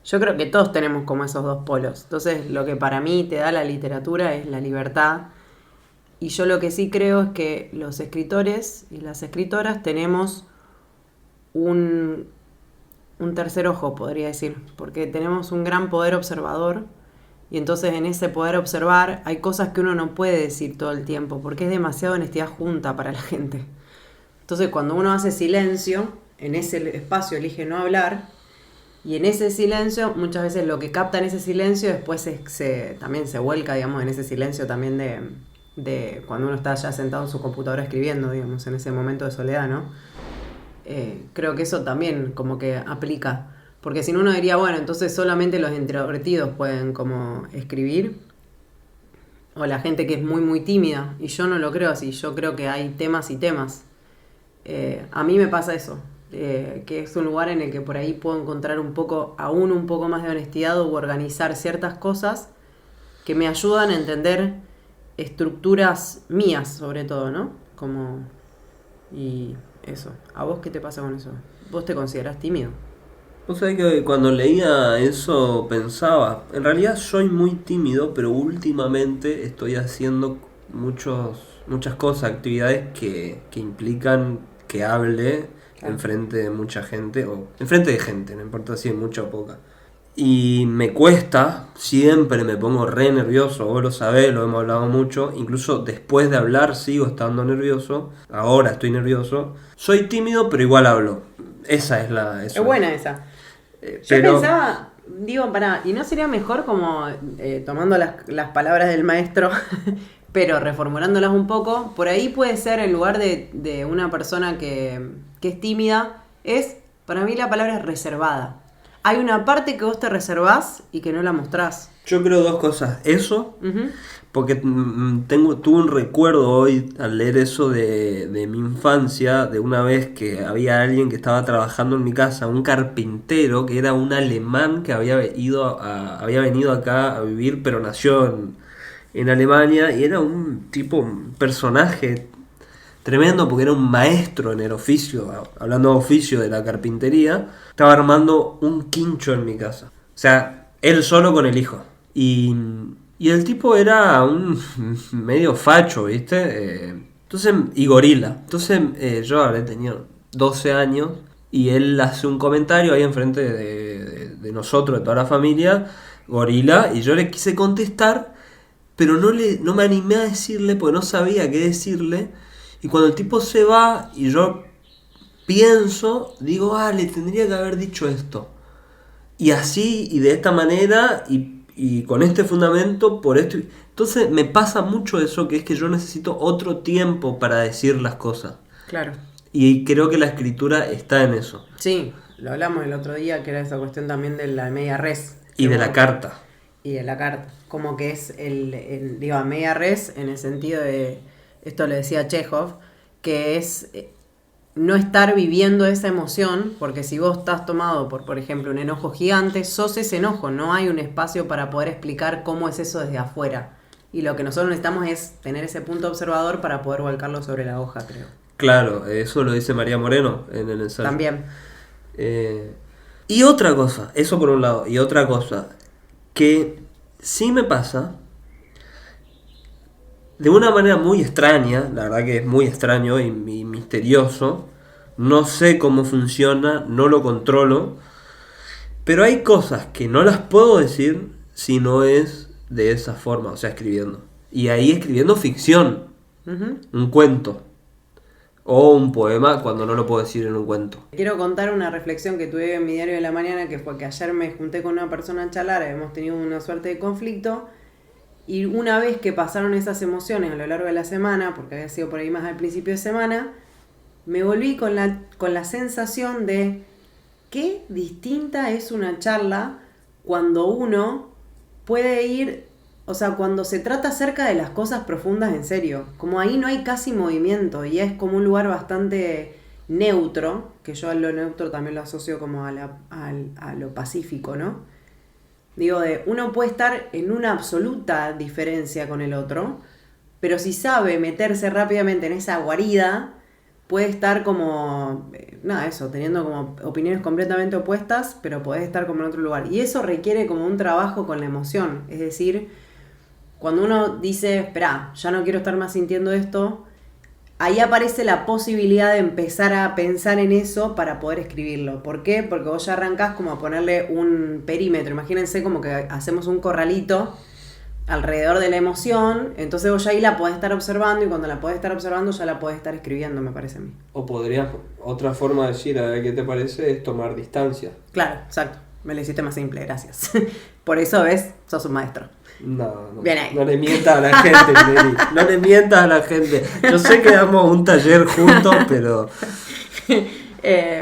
Yo creo que todos tenemos como esos dos polos. Entonces, lo que para mí te da la literatura es la libertad. Y yo lo que sí creo es que los escritores y las escritoras tenemos un tercer ojo, podría decir. Porque tenemos un gran poder observador. Y entonces en ese poder observar hay cosas que uno no puede decir todo el tiempo. Porque es demasiada honestidad junta para la gente. Entonces, cuando uno hace silencio, en ese espacio elige no hablar. Y en ese silencio, muchas veces lo que capta en ese silencio después también se vuelca, digamos, en ese silencio también de cuando uno está ya sentado en su computadora escribiendo, digamos, en ese momento de soledad, ¿no? Creo que eso también como que aplica. Porque si no, uno diría, bueno, entonces solamente los introvertidos pueden como escribir. O la gente que es muy, muy tímida. Y yo no lo creo así. Yo creo que hay temas y temas. A mí me pasa eso. Que es un lugar en el que por ahí puedo encontrar un poco más de honestidad o organizar ciertas cosas que me ayudan a entender estructuras mías, sobre todo, ¿no? Y eso. ¿A vos qué te pasa con eso? ¿Vos te considerás tímido? O sea que cuando leía eso pensaba, en realidad soy muy tímido, pero últimamente estoy haciendo muchas cosas, actividades que implican que hable enfrente de mucha gente, o enfrente de gente, no importa si es mucha o poca. Y me cuesta, siempre me pongo re nervioso, vos lo sabés, lo hemos hablado mucho, incluso después de hablar sigo estando nervioso, ahora estoy nervioso. Soy tímido, pero igual hablo. Esa es la... Es buena esa. Yo pero pensaba, digo, pará, ¿y no sería mejor como tomando las palabras del maestro, pero reformulándolas un poco? Por ahí puede ser, en lugar de una persona que es tímida, para mí la palabra es reservada. Hay una parte que vos te reservás y que no la mostrás. yo creo dos cosas. Eso, porque tuve un recuerdo hoy al leer eso de mi infancia, de una vez que había alguien que estaba trabajando en mi casa, un carpintero que era un alemán que había venido acá a vivir, pero nació en Alemania, y era un personaje tremendo porque era un maestro en el oficio, hablando de oficio de la carpintería, estaba armando un quincho en mi casa. O sea, él solo con el hijo. Y el tipo era un medio facho, ¿viste? Entonces, y gorila. Entonces yo habré tenido 12 años y él hace un comentario ahí enfrente de nosotros, de toda la familia, gorila, y yo le quise contestar, pero no me animé a decirle porque no sabía qué decirle. Y cuando el tipo se va y yo pienso, digo, le tendría que haber dicho esto. Y así, y de esta manera, y con este fundamento, por esto. Entonces me pasa mucho eso, que es que yo necesito otro tiempo para decir las cosas. Claro. Y creo que la escritura está en eso. Sí, lo hablamos el otro día, que era esa cuestión también de la media res. Y de la carta. Y de la carta. Como que es digo, media res en el sentido de, esto le decía Chekhov, que es no estar viviendo esa emoción, porque si vos estás tomado por ejemplo, un enojo gigante, sos ese enojo, no hay un espacio para poder explicar cómo es eso desde afuera. Y lo que nosotros necesitamos es tener ese punto observador para poder volcarlo sobre la hoja, creo. Claro, eso lo dice María Moreno en el ensayo. También. Y otra cosa, eso por un lado, y otra cosa, que sí me pasa, de una manera muy extraña, la verdad que es muy extraño y misterioso, no sé cómo funciona, no lo controlo, pero hay cosas que no las puedo decir si no es de esa forma, o sea, escribiendo. Y ahí escribiendo ficción, un cuento, o un poema cuando no lo puedo decir en un cuento. Quiero contar una reflexión que tuve en mi diario de la mañana, que fue que ayer me junté con una persona a charlar, hemos tenido una suerte de conflicto. Y una vez que pasaron esas emociones a lo largo de la semana, porque había sido por ahí más al principio de semana, me volví con la sensación de qué distinta es una charla cuando uno puede ir, o sea, cuando se trata acerca de las cosas profundas en serio. Como ahí no hay casi movimiento y es como un lugar bastante neutro, que yo a lo neutro también lo asocio como a lo pacífico, ¿no? Digo, uno puede estar en una absoluta diferencia con el otro, pero si sabe meterse rápidamente en esa guarida, puede estar como, teniendo como opiniones completamente opuestas, pero podés estar como en otro lugar. Y eso requiere como un trabajo con la emoción. Es decir, cuando uno dice, espera, ya no quiero estar más sintiendo esto, ahí aparece la posibilidad de empezar a pensar en eso para poder escribirlo. ¿Por qué? Porque vos ya arrancás como a ponerle un perímetro. Imagínense como que hacemos un corralito alrededor de la emoción, entonces vos ya ahí la podés estar observando y cuando la podés estar observando ya la podés estar escribiendo, me parece a mí. O podrías, otra forma de decir, a ver qué te parece, es tomar distancia. Claro, exacto. Me lo hiciste más simple, gracias. Por eso, ¿ves? Sos un maestro. No, Bien ahí. No le mientas a la gente, Neri. No le mientas a la gente. Yo sé que damos un taller juntos, pero...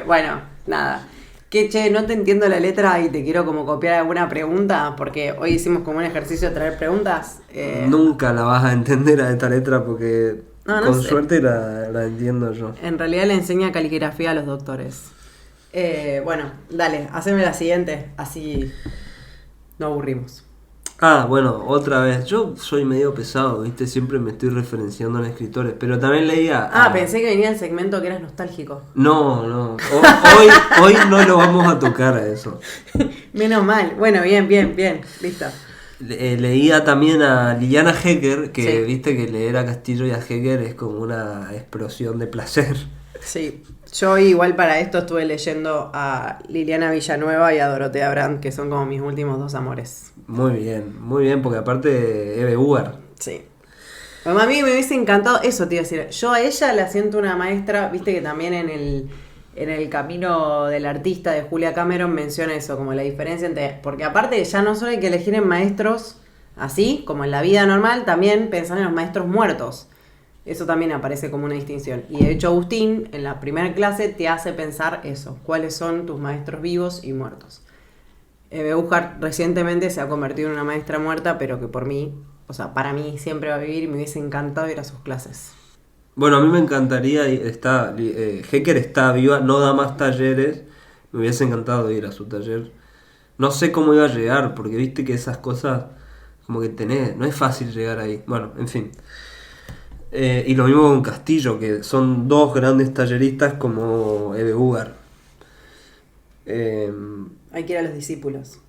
Bueno, nada. Que che, no te entiendo la letra y te quiero como copiar alguna pregunta, porque hoy hicimos como un ejercicio de traer preguntas. Nunca la vas a entender a esta letra porque con sé. suerte la entiendo yo. En realidad le enseña caligrafía a los doctores. Bueno, dale, haceme la siguiente, así no aburrimos. Ah, bueno, otra vez. Yo soy medio pesado, ¿viste? Siempre me estoy referenciando a escritores, pero también leía... Pensé que venía el segmento que eras nostálgico. No, no. Hoy no lo vamos a tocar a eso. Menos mal. Bueno, bien, listo. Leía también a Liliana Hecker, que Sí. viste que leer a Castillo y a Hecker es como una explosión de placer. Sí, yo igual para esto estuve leyendo a Liliana Villanueva y a Dorotea Brand, que son como mis últimos dos amores. Muy bien, porque aparte Eve Ugar. Sí. Bueno, a mí me hubiese encantado, eso te iba a decir, yo a ella la siento una maestra, viste que también en el camino del artista de Julia Cameron menciona eso, como la diferencia entre, porque aparte ya no solo hay que elegir en maestros así, como en la vida normal, también pensar en los maestros muertos. Eso también aparece como una distinción. Y de hecho Agustín, en la primera clase, te hace pensar eso. ¿Cuáles son tus maestros vivos y muertos? Eve Ujar recientemente se ha convertido en una maestra muerta, pero que por mí, o sea, para mí siempre va a vivir y me hubiese encantado ir a sus clases. Bueno, a mí me encantaría, Hecker está viva, no da más talleres, me hubiese encantado ir a su taller. No sé cómo iba a llegar, porque viste que esas cosas, como que no es fácil llegar ahí. Bueno, en fin. Y lo mismo con Castillo, que son dos grandes talleristas como Eve Ugar. Hay que ir a los discípulos.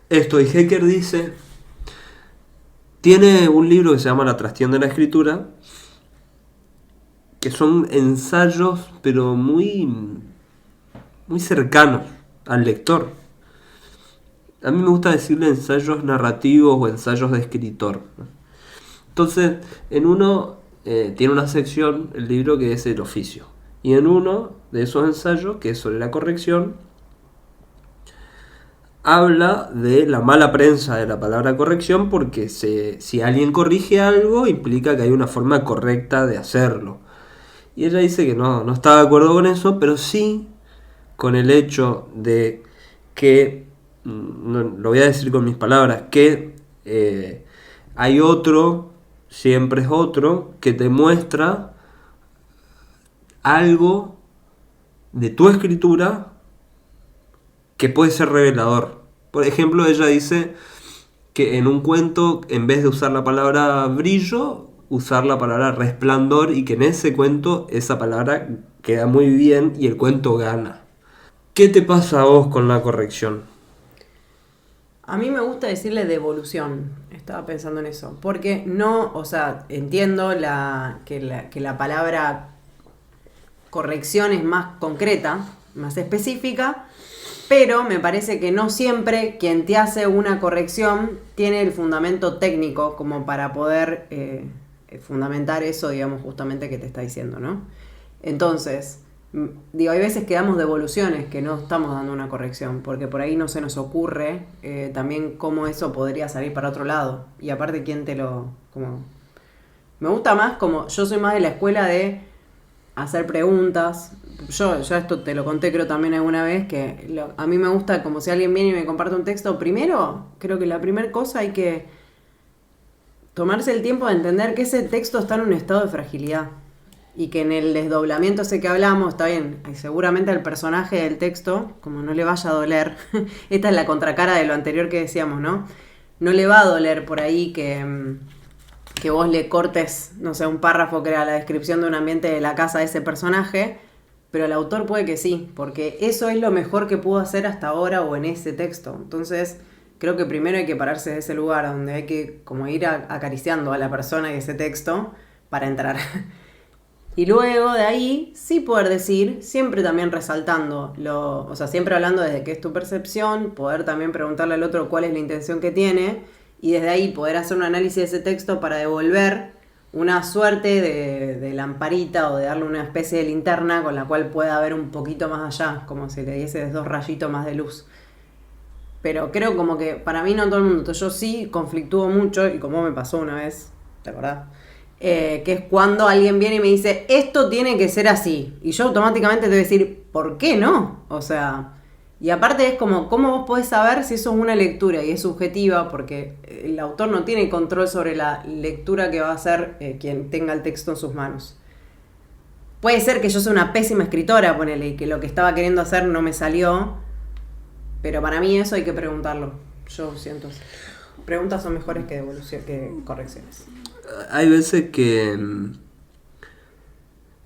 Y Hecker dice, tiene un libro que se llama La Trastienda de la Escritura, que son ensayos, pero muy cercanos al lector. A mí me gusta decirle ensayos narrativos o ensayos de escritor. Entonces, en uno tiene una sección, el libro, que es el oficio. Y en uno de esos ensayos, que es sobre la corrección, habla de la mala prensa de la palabra corrección, porque si alguien corrige algo, implica que hay una forma correcta de hacerlo. Y ella dice que no está de acuerdo con eso, pero sí con el hecho de que, lo voy a decir con mis palabras, que hay otro, siempre es otro, que te muestra algo de tu escritura que puede ser revelador. Por ejemplo, ella dice que en un cuento, en vez de usar la palabra brillo, usar la palabra resplandor, y que en ese cuento esa palabra queda muy bien y el cuento gana. ¿Qué te pasa a vos con la corrección? A mí me gusta decirle devolución, estaba pensando en eso, porque no, o sea, entiendo que la palabra corrección es más concreta, más específica, pero me parece que no siempre quien te hace una corrección tiene el fundamento técnico como para poder fundamentar eso, digamos, justamente que te está diciendo, ¿no? Entonces, digo, hay veces que damos devoluciones que no estamos dando una corrección, porque por ahí no se nos ocurre también cómo eso podría salir para otro lado. Y aparte, ¿quién te lo...? Como... Me gusta más como... Yo soy más de la escuela de hacer preguntas. Yo ya esto te lo conté creo también alguna vez, que a mí me gusta como si alguien viene y me comparte un texto, primero, creo que la primera cosa hay que tomarse el tiempo de entender que ese texto está en un estado de fragilidad y que en el desdoblamiento ese que hablamos, está bien, seguramente al personaje del texto, como no le vaya a doler, esta es la contracara de lo anterior que decíamos, ¿no? No le va a doler por ahí que vos le cortes, no sé, un párrafo que era la descripción de un ambiente de la casa de ese personaje, pero el autor puede que sí, porque eso es lo mejor que pudo hacer hasta ahora o en ese texto. Entonces, creo que primero hay que pararse de ese lugar donde hay que como ir acariciando a la persona y ese texto para entrar. Y luego de ahí sí poder decir, siempre también resaltando, o sea, siempre hablando desde qué es tu percepción, poder también preguntarle al otro cuál es la intención que tiene y desde ahí poder hacer un análisis de ese texto para devolver una suerte de lamparita o de darle una especie de linterna con la cual pueda ver un poquito más allá, como si le diese 2 rayitos más de luz. Pero creo como que para mí no todo el mundo, yo sí conflictúo mucho, y como me pasó una vez, ¿te acordás? Que es cuando alguien viene y me dice, esto tiene que ser así. Y yo automáticamente te voy a decir, ¿por qué no? O sea, y aparte es como, ¿cómo vos podés saber si eso es una lectura y es subjetiva? Porque el autor no tiene control sobre la lectura que va a hacer quien tenga el texto en sus manos. Puede ser que yo sea una pésima escritora, ponele, y que lo que estaba queriendo hacer no me salió, pero para mí eso hay que preguntarlo. Yo siento así. Preguntas son mejores que correcciones. Hay veces que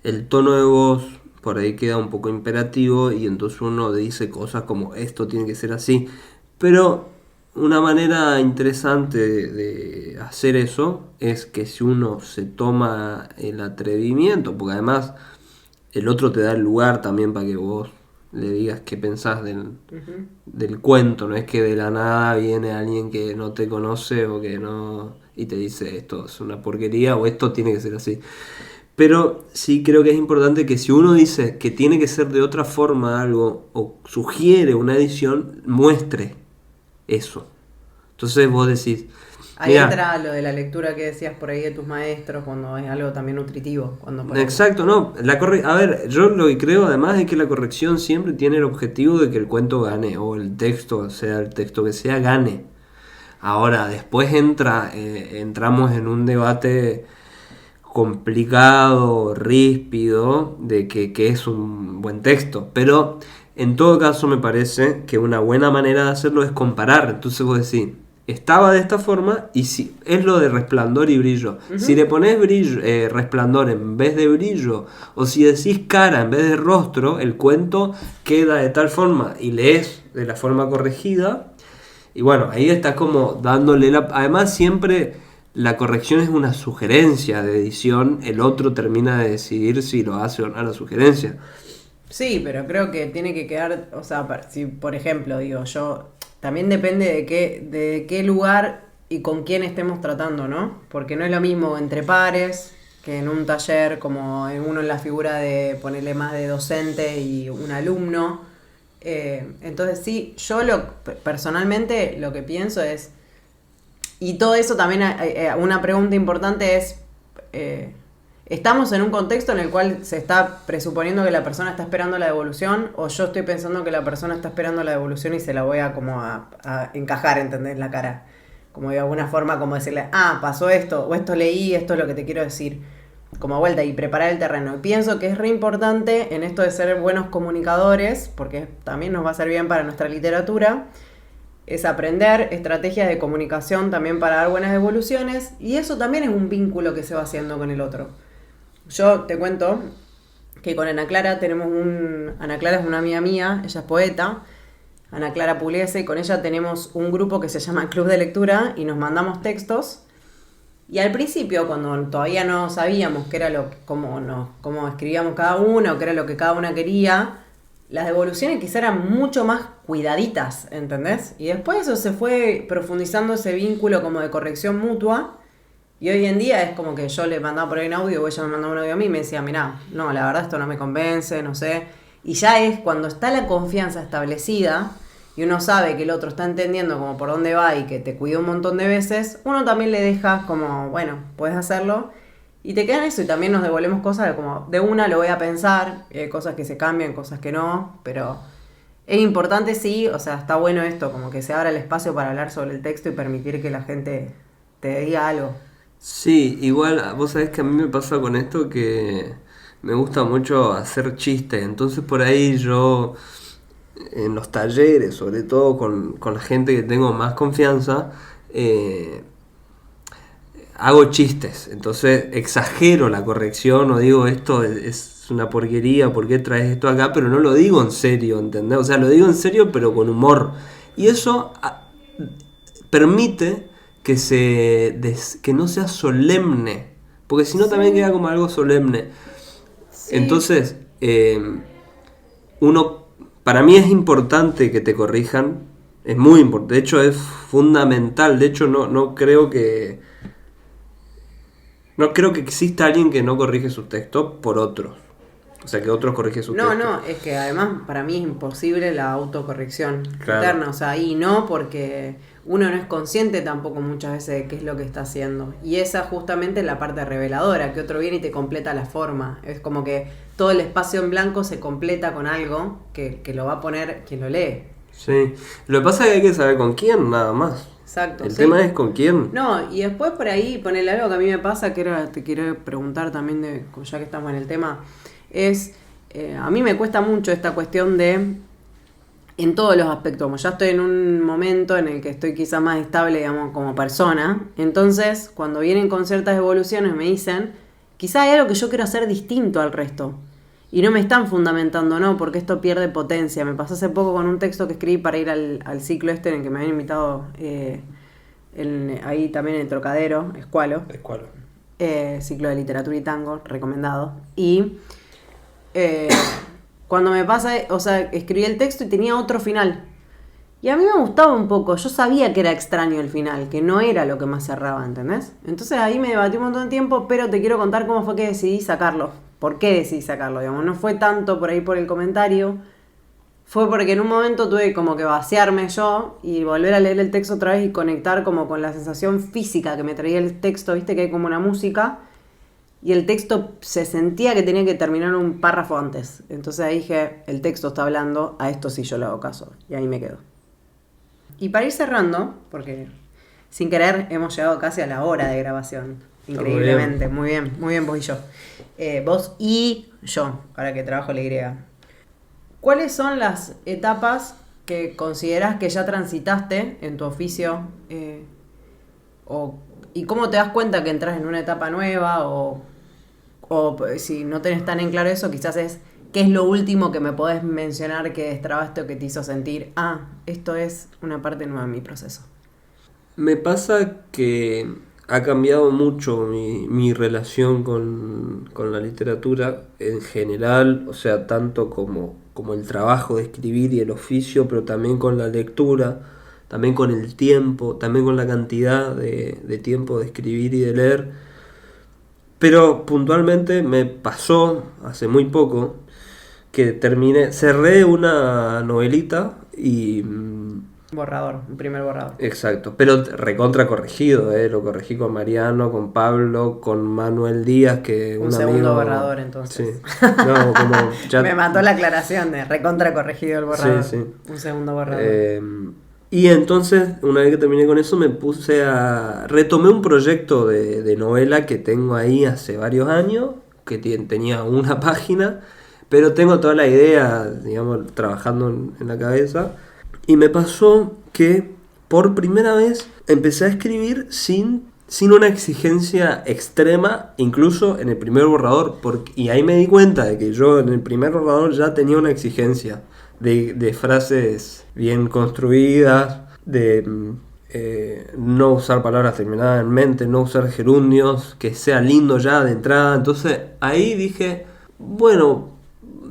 el tono de voz por ahí queda un poco imperativo y entonces uno dice cosas como esto tiene que ser así. Pero una manera interesante de hacer eso es que si uno se toma el atrevimiento, porque además el otro te da el lugar también para que vos le digas qué pensás del cuento, no es que de la nada viene alguien que no te conoce o que no y te dice esto es una porquería o esto tiene que ser así. Pero sí creo que es importante que si uno dice que tiene que ser de otra forma algo o sugiere una edición, muestre eso. Entonces vos decís... Ahí mirá, entra lo de la lectura que decías por ahí de tus maestros, cuando es algo también nutritivo. Exacto, no. A ver, yo lo que creo además es que la corrección siempre tiene el objetivo de que el cuento gane, o el texto, sea el texto que sea, gane. Ahora, después entramos en un debate complicado, ríspido, de que es un buen texto. Pero en todo caso me parece que una buena manera de hacerlo es comparar. Entonces vos decís, estaba de esta forma y si es lo de resplandor y brillo. Uh-huh. Si le pones resplandor en vez de brillo, o si decís cara en vez de rostro, el cuento queda de tal forma y lees de la forma corregida. Y bueno, ahí estás como dándole además siempre la corrección es una sugerencia de edición, el otro termina de decidir si lo hace o no la sugerencia. Sí, pero creo que tiene que quedar, o sea, si por ejemplo, digo, yo, también depende de qué lugar y con quién estemos tratando, ¿no? Porque no es lo mismo entre pares que en un taller, como en uno en la figura de ponerle más de docente y un alumno. Entonces sí, yo personalmente lo que pienso es, y todo eso también, una pregunta importante es, ¿estamos en un contexto en el cual se está presuponiendo que la persona está esperando la devolución o yo estoy pensando que la persona está esperando la devolución y se la voy a como a encajar, ¿entendés? La cara. Como de alguna forma como decirle, pasó esto, o esto leí, esto es lo que te quiero decir. Como vuelta y preparar el terreno. Y pienso que es re importante en esto de ser buenos comunicadores, porque también nos va a hacer bien para nuestra literatura, es aprender estrategias de comunicación también para dar buenas devoluciones, y eso también es un vínculo que se va haciendo con el otro. Yo te cuento que con Ana Clara Ana Clara es una amiga mía, ella es poeta, Ana Clara Pugliese, y con ella tenemos un grupo que se llama Club de Lectura y nos mandamos textos. Y al principio, cuando todavía no sabíamos qué era cómo escribíamos cada uno, qué era lo que cada una quería, las devoluciones quizá eran mucho más cuidaditas, ¿entendés? Y después eso se fue profundizando ese vínculo como de corrección mutua. Y hoy en día es como que yo le mandaba por ahí un audio o ella me mandaba un audio a mí y me decía, mirá, no, la verdad esto no me convence, no sé. Y ya es cuando está la confianza establecida y uno sabe que el otro está entendiendo como por dónde va y que te cuida un montón de veces, uno también le deja como, bueno, puedes hacerlo. Y te quedan eso y también nos devolvemos cosas de como, de una lo voy a pensar, cosas que se cambian, cosas que no, pero es importante sí, o sea, está bueno esto, como que se abra el espacio para hablar sobre el texto y permitir que la gente te diga algo. Sí, igual vos sabés que a mí me pasa con esto que me gusta mucho hacer chistes, entonces por ahí yo en los talleres, sobre todo con la gente que tengo más confianza, hago chistes, entonces exagero la corrección o digo esto es una porquería, ¿por qué traes esto acá? Pero no lo digo en serio, ¿entendés? O sea, lo digo en serio pero con humor. Y eso permite que no sea solemne, porque si no también queda como algo solemne. Sí. Entonces, para mí es importante que te corrijan, es muy importante, de hecho es fundamental, de hecho no creo que exista alguien que no corrige sus textos por otros. O sea, que otros corrigen sus textos. No, es que además para mí es imposible la autocorrección interna. O sea, ahí no, porque uno no es consciente tampoco muchas veces de qué es lo que está haciendo. Y esa justamente es la parte reveladora, que otro viene y te completa la forma. Es como que todo el espacio en blanco se completa con algo que lo va a poner quien lo lee. Sí, lo que pasa es que hay que saber con quién, nada más. Exacto. El tema es con quién. No, y después por ahí ponerle algo que a mí me pasa, que te quiero preguntar también, ya que estamos en el tema, es, a mí me cuesta mucho esta cuestión de en todos los aspectos. Como ya estoy en un momento en el que estoy quizá más estable, digamos, como persona. Entonces, cuando vienen con ciertas evoluciones, me dicen, quizá hay algo que yo quiero hacer distinto al resto. Y no me están fundamentando, no, porque esto pierde potencia. Me pasó hace poco con un texto que escribí para ir al ciclo este en el que me habían invitado ahí también en el Trocadero, Escualo. Ciclo de literatura y tango, recomendado. Y cuando me pasa, o sea, escribí el texto y tenía otro final. Y a mí me gustaba un poco, yo sabía que era extraño el final, que no era lo que más cerraba, ¿entendés? Entonces ahí me debatí un montón de tiempo, pero te quiero contar cómo fue que decidí sacarlo. ¿Por qué decidí sacarlo? Digamos, no fue tanto por ahí por el comentario, fue porque en un momento tuve como que vaciarme yo y volver a leer el texto otra vez y conectar como con la sensación física que me traía el texto, viste que hay como una música, y el texto se sentía que tenía que terminar un párrafo antes. Entonces ahí dije, el texto está hablando, a esto sí yo le hago caso, y ahí me quedo. Y para ir cerrando, porque sin querer hemos llegado casi a la hora de grabación, increíblemente, muy bien vos y yo. Vos y yo, ahora que trabajo la Y. ¿Cuáles son las etapas que considerás que ya transitaste en tu oficio? ¿Y cómo te das cuenta que entras en una etapa nueva? O si no tenés tan en claro eso, quizás es ¿qué es lo último que me podés mencionar que destrabaste o que te hizo sentir, esto es una parte nueva en mi proceso? Me pasa que ha cambiado mucho mi relación con la literatura en general, o sea, tanto como el trabajo de escribir y el oficio, pero también con la lectura, también con el tiempo, también con la cantidad de tiempo de escribir y de leer. Pero puntualmente me pasó hace muy poco que cerré una novelita y... Borrador, un primer borrador. Exacto, pero recontra corregido, lo corregí con Mariano, con Pablo, con Manuel Díaz, que un segundo borrador entonces. Sí. No, como ya... Me mató la aclaración de recontra corregido el borrador. Sí. Un segundo borrador. Y entonces, una vez que terminé con eso, retomé un proyecto de novela que tengo ahí hace varios años, que tenía una página, pero tengo toda la idea, digamos, trabajando en la cabeza. Y me pasó que por primera vez empecé a escribir sin una exigencia extrema, incluso en el primer borrador. Y ahí me di cuenta de que yo en el primer borrador ya tenía una exigencia de frases bien construidas, de no usar palabras terminadas en mente, no usar gerundios, que sea lindo ya de entrada. Entonces ahí dije, bueno,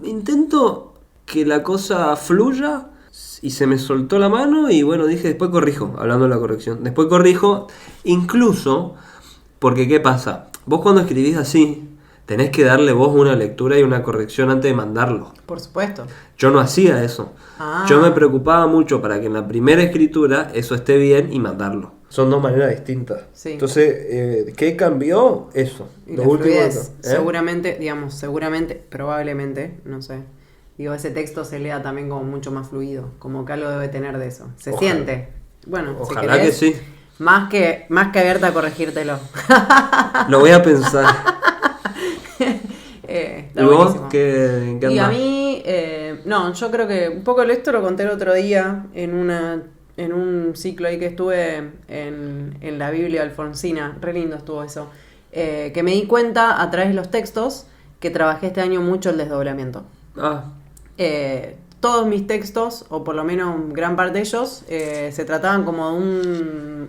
intento que la cosa fluya. Y se me soltó la mano y bueno, dije, después corrijo, hablando de la corrección. Después corrijo, incluso, porque ¿qué pasa? Vos cuando escribís así, tenés que darle vos una lectura y una corrección antes de mandarlo. Por supuesto. Yo no hacía eso. Yo me preocupaba mucho para que en la primera escritura eso esté bien y mandarlo. Son dos maneras distintas. Sí. Entonces, ¿qué cambió? Eso. Y los últimos. Seguramente, probablemente, no sé. Digo, ese texto se lea también como mucho más fluido, como que algo debe tener de eso. Se siente. Bueno, ojalá si querés, que sí. Más que abierta a corregírtelo. Lo voy a pensar. ¿Y vos qué y a mí, yo creo que un poco esto lo conté el otro día en un ciclo ahí que estuve en la Biblia Alfonsina. Re lindo estuvo eso. Que me di cuenta a través de los textos que trabajé este año mucho el desdoblamiento. Todos mis textos, o por lo menos gran parte de ellos, se trataban como de un...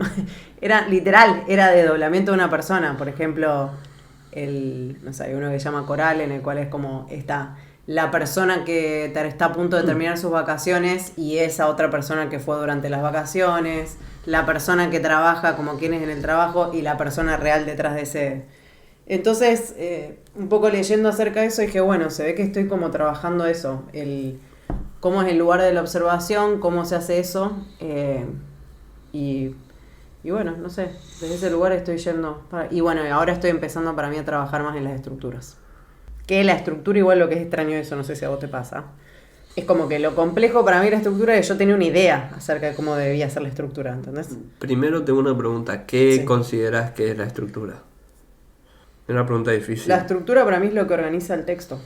era de doblamiento de una persona. Por ejemplo, hay uno que se llama Coral, en el cual es como está la persona que está a punto de terminar sus vacaciones y esa otra persona que fue durante las vacaciones, la persona que trabaja como quien es en el trabajo y la persona real detrás de ese... Entonces, un poco leyendo acerca de eso, dije, bueno, se ve que estoy como trabajando eso, cómo es el lugar de la observación, cómo se hace eso, y bueno, no sé, desde ese lugar estoy yendo, y bueno, ahora estoy empezando para mí a trabajar más en las estructuras. Que la estructura, igual lo que es extraño eso, no sé si a vos te pasa, es como que lo complejo para mí la estructura es que yo tenía una idea acerca de cómo debía ser la estructura, ¿entendés? Primero tengo una pregunta, ¿qué considerás que es la estructura? Es una pregunta difícil. La estructura para mí es lo que organiza el texto.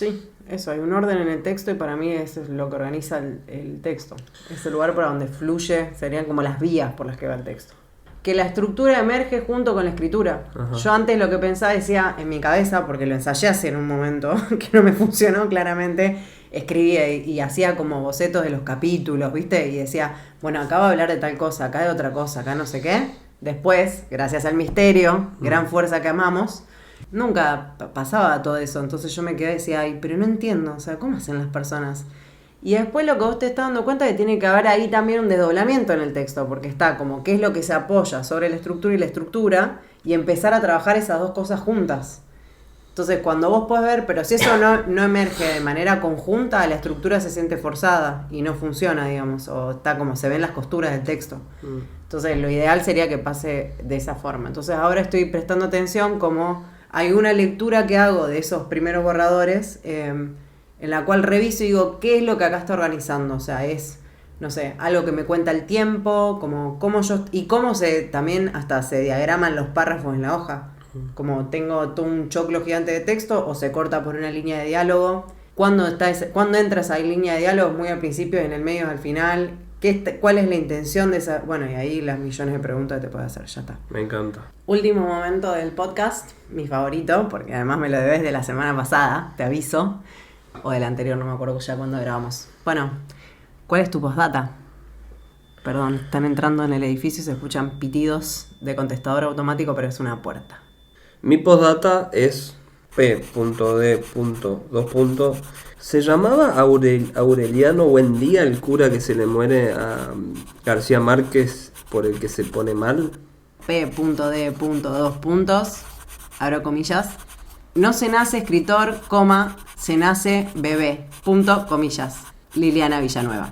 Sí, eso, hay un orden en el texto y para mí eso es lo que organiza el texto. Es el lugar para donde fluye, serían como las vías por las que va el texto. Que la estructura emerge junto con la escritura. Ajá. Yo antes lo que pensaba decía en mi cabeza, porque lo ensayé hace en un momento, que no me funcionó claramente, escribía y hacía como bocetos de los capítulos, ¿viste? Y decía, bueno, acá va a hablar de tal cosa, acá de otra cosa, acá no sé qué. Después, gracias al misterio, gran fuerza que amamos, nunca pasaba todo eso. Entonces yo me quedé y decía, ay, pero no entiendo, o sea, ¿cómo hacen las personas? Y después lo que vos te estás dando cuenta es que tiene que haber ahí también un desdoblamiento en el texto, porque está como qué es lo que se apoya sobre la estructura y la estructura, y empezar a trabajar esas dos cosas juntas. Entonces cuando vos podés ver, pero si eso no emerge de manera conjunta, la estructura se siente forzada y no funciona, digamos, o está como se ven las costuras del texto. Entonces lo ideal sería que pase de esa forma. Entonces ahora estoy prestando atención como hay una lectura que hago de esos primeros borradores, en la cual reviso y digo, ¿qué es lo que acá está organizando? O sea, es, no sé, algo que me cuenta el tiempo, como cómo yo, y cómo también hasta se diagraman los párrafos en la hoja. Como tengo todo un choclo gigante de texto, o se corta por una línea de diálogo. ¿Cuándo entra esa línea de diálogo? ¿Muy al principio, en el medio, al final? ¿Cuál es la intención de esa? Bueno, y ahí las millones de preguntas que te puedes hacer, ya está. Me encanta. Último momento del podcast, mi favorito, porque además me lo debes de la semana pasada, te aviso. O del anterior, no me acuerdo ya cuándo grabamos. Bueno, ¿cuál es tu postdata? Perdón, están entrando en el edificio y se escuchan pitidos de contestador automático, pero es una puerta. Mi postdata es P.D. ¿Se llamaba Aureliano Buendía el cura que se le muere a García Márquez por el que se pone mal? P.D. Abro comillas. No se nace escritor, se nace bebé. Comillas. Liliana Villanueva.